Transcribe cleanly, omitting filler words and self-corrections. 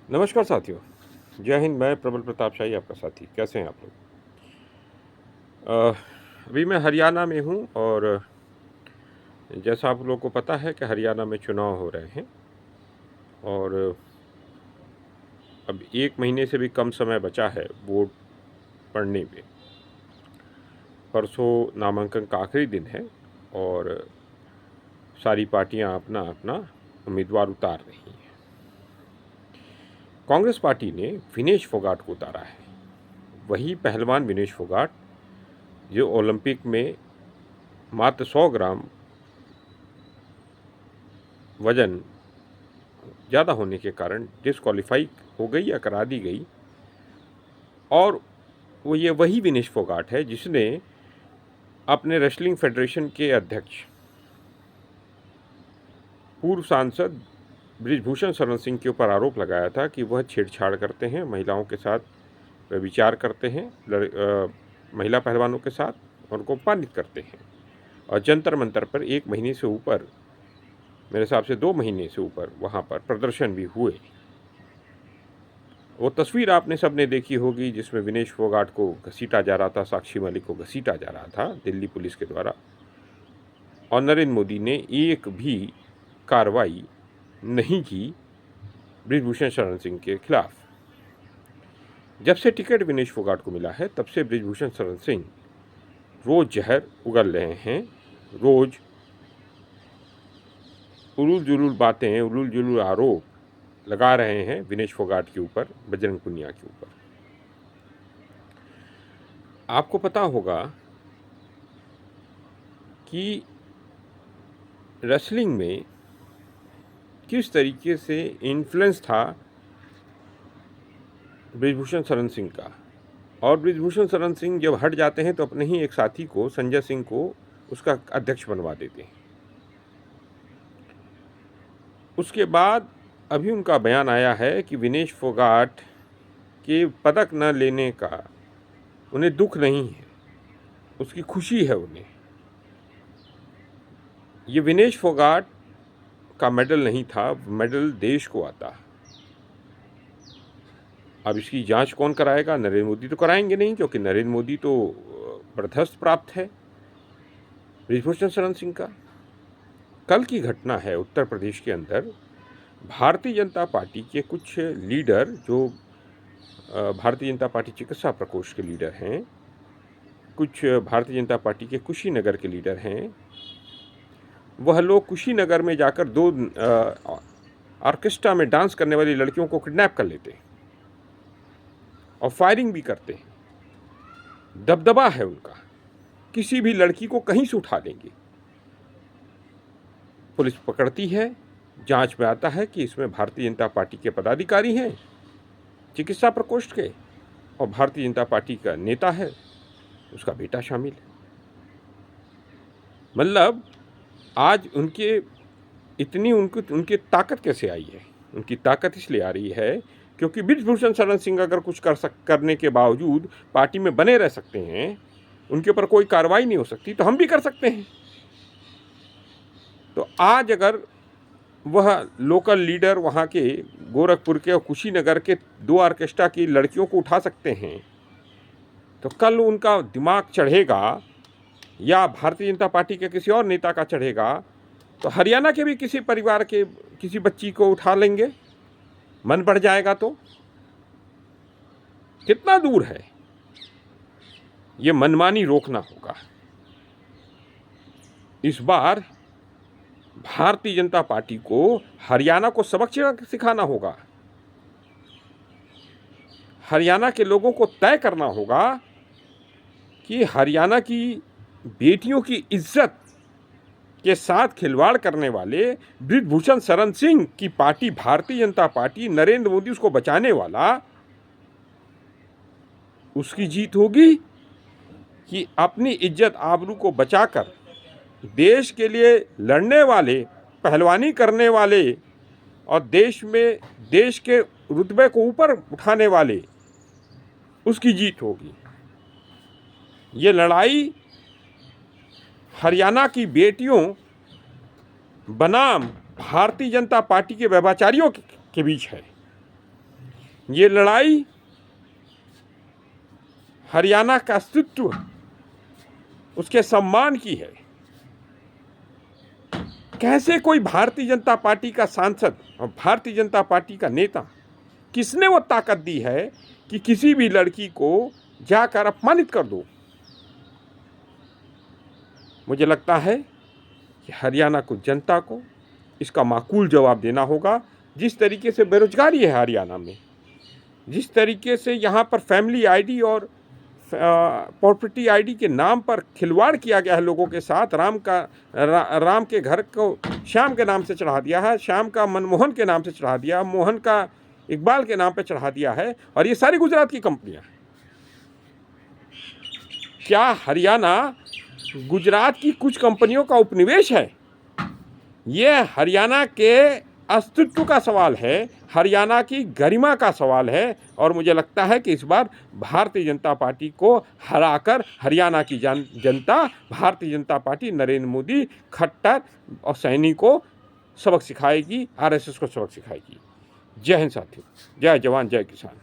नमस्कार साथियों। जय हिंद। मैं प्रबल प्रताप शाही आपका साथी। कैसे हैं आप लोग? अभी मैं हरियाणा में हूं और जैसा आप लोगों को पता है कि हरियाणा में चुनाव हो रहे हैं और अब 1 महीने से भी कम समय बचा है वोट पड़ने में। परसों नामांकन का आखिरी दिन है और सारी पार्टियां अपना अपना उम्मीदवार उतार रही हैं। कांग्रेस पार्टी ने विनेश फोगाट को उतारा है। वही पहलवान विनेश फोगाट जो ओलंपिक में मात्र 100 ग्राम वजन ज़्यादा होने के कारण डिस्क्वालीफाई हो गई या करा दी गई। और वही विनेश फोगाट है जिसने अपने रेसलिंग फेडरेशन के अध्यक्ष पूर्व सांसद बृजभूषण शरण सिंह के ऊपर आरोप लगाया था कि वह छेड़छाड़ करते हैं, महिलाओं के साथ व्यभिचार करते हैं, महिला पहलवानों के साथ उनको अपमानित करते हैं। और जंतर मंतर पर 1 महीने से ऊपर, मेरे हिसाब से 2 महीने से ऊपर वहाँ पर प्रदर्शन भी हुए। वो तस्वीर आपने सबने देखी होगी जिसमें विनेश फोगाट को घसीटा जा रहा था, साक्षी मलिक को घसीटा जा रहा था दिल्ली पुलिस के द्वारा। और नरेंद्र मोदी ने एक भी कार्रवाई नहीं की बृजभूषण शरण सिंह के खिलाफ। जब से टिकट विनेश फोगाट को मिला है तब से बृजभूषण शरण सिंह रोज जहर उगल रहे हैं, रोज उलूल जुलूल बातें, उलूल जुलूल आरोप लगा रहे हैं विनेश फोगाट के ऊपर, बजरंग पुनिया के ऊपर। आपको पता होगा कि रेसलिंग में किस तरीके से इन्फ्लुएंस था बृजभूषण शरण सिंह का। और बृजभूषण शरण सिंह जब हट जाते हैं तो अपने ही एक साथी को, संजय सिंह को, उसका अध्यक्ष बनवा देते हैं। उसके बाद अभी उनका बयान आया है कि विनेश फोगाट के पदक न लेने का उन्हें दुख नहीं है, उसकी खुशी है उन्हें। ये विनेश फोगाट का मेडल नहीं था, मेडल देश को आता। अब इसकी जांच कौन कराएगा? नरेंद्र मोदी तो कराएंगे नहीं, क्योंकि नरेंद्र मोदी तो बर्खास्त प्राप्त है बृजभूषण शरण सिंह का। कल की घटना है उत्तर प्रदेश के अंदर। भारतीय जनता पार्टी के कुछ लीडर, जो भारतीय जनता पार्टी चिकित्सा प्रकोष्ठ के लीडर हैं, कुछ भारतीय जनता पार्टी के कुशीनगर के लीडर हैं, वह लोग कुशीनगर में जाकर 2 ऑर्केस्ट्रा में डांस करने वाली लड़कियों को किडनैप कर लेते हैं और फायरिंग भी करते हैं। दबदबा है उनका, किसी भी लड़की को कहीं से उठा लेंगे। पुलिस पकड़ती है, जांच में आता है कि इसमें भारतीय जनता पार्टी के पदाधिकारी हैं चिकित्सा प्रकोष्ठ के, और भारतीय जनता पार्टी का नेता है, उसका बेटा शामिल है। मतलब आज उनकी ताकत कैसे आई है? उनकी ताकत इसलिए आ रही है क्योंकि बृजभूषण शरण सिंह अगर कुछ करने के बावजूद पार्टी में बने रह सकते हैं, उनके ऊपर कोई कार्रवाई नहीं हो सकती, तो हम भी कर सकते हैं। तो आज अगर वह लोकल लीडर वहाँ के गोरखपुर के और कुशीनगर के 2 ऑर्केस्ट्रा की लड़कियों को उठा सकते हैं, तो कल उनका दिमाग चढ़ेगा या भारतीय जनता पार्टी के किसी और नेता का चढ़ेगा तो हरियाणा के भी किसी परिवार के किसी बच्ची को उठा लेंगे, मन बढ़ जाएगा। तो कितना दूर है? ये मनमानी रोकना होगा। इस बार भारतीय जनता पार्टी को हरियाणा को सबक सिखाना होगा। हरियाणा के लोगों को तय करना होगा कि हरियाणा की बेटियों की इज्जत के साथ खिलवाड़ करने वाले बृजभूषण शरण सिंह की पार्टी, भारतीय जनता पार्टी, नरेंद्र मोदी उसको बचाने वाला, उसकी जीत होगी कि अपनी इज्जत आबरू को बचाकर देश के लिए लड़ने वाले, पहलवानी करने वाले और देश के रुतबे को ऊपर उठाने वाले, उसकी जीत होगी। ये लड़ाई हरियाणा की बेटियों बनाम भारतीय जनता पार्टी के व्यभिचारियों के बीच है। ये लड़ाई हरियाणा का अस्तित्व, उसके सम्मान की है। कैसे कोई भारतीय जनता पार्टी का सांसद और भारतीय जनता पार्टी का नेता, किसने वो ताकत दी है कि किसी भी लड़की को जाकर अपमानित कर दो? मुझे लगता है कि हरियाणा को, जनता को इसका माकूल जवाब देना होगा। जिस तरीके से बेरोजगारी है हरियाणा में, जिस तरीके से यहाँ पर फैमिली आईडी और प्रॉपर्टी आईडी के नाम पर खिलवाड़ किया गया है लोगों के साथ, राम के घर को श्याम के नाम से चढ़ा दिया है, श्याम का मनमोहन के नाम से चढ़ा दिया, मोहन का इकबाल के नाम पे चढ़ा दिया है, और ये सारी गुजरात की कंपनियां। क्या हरियाणा गुजरात की कुछ कंपनियों का उपनिवेश है? ये हरियाणा के अस्तित्व का सवाल है, हरियाणा की गरिमा का सवाल है। और मुझे लगता है कि इस बार भारतीय जनता पार्टी को हराकर हरियाणा की जनता, भारतीय जनता पार्टी, नरेंद्र मोदी, खट्टर और सैनी को सबक सिखाएगी, आरएसएस को सबक सिखाएगी। जय हिंद साथियों, जय जवान जय किसान।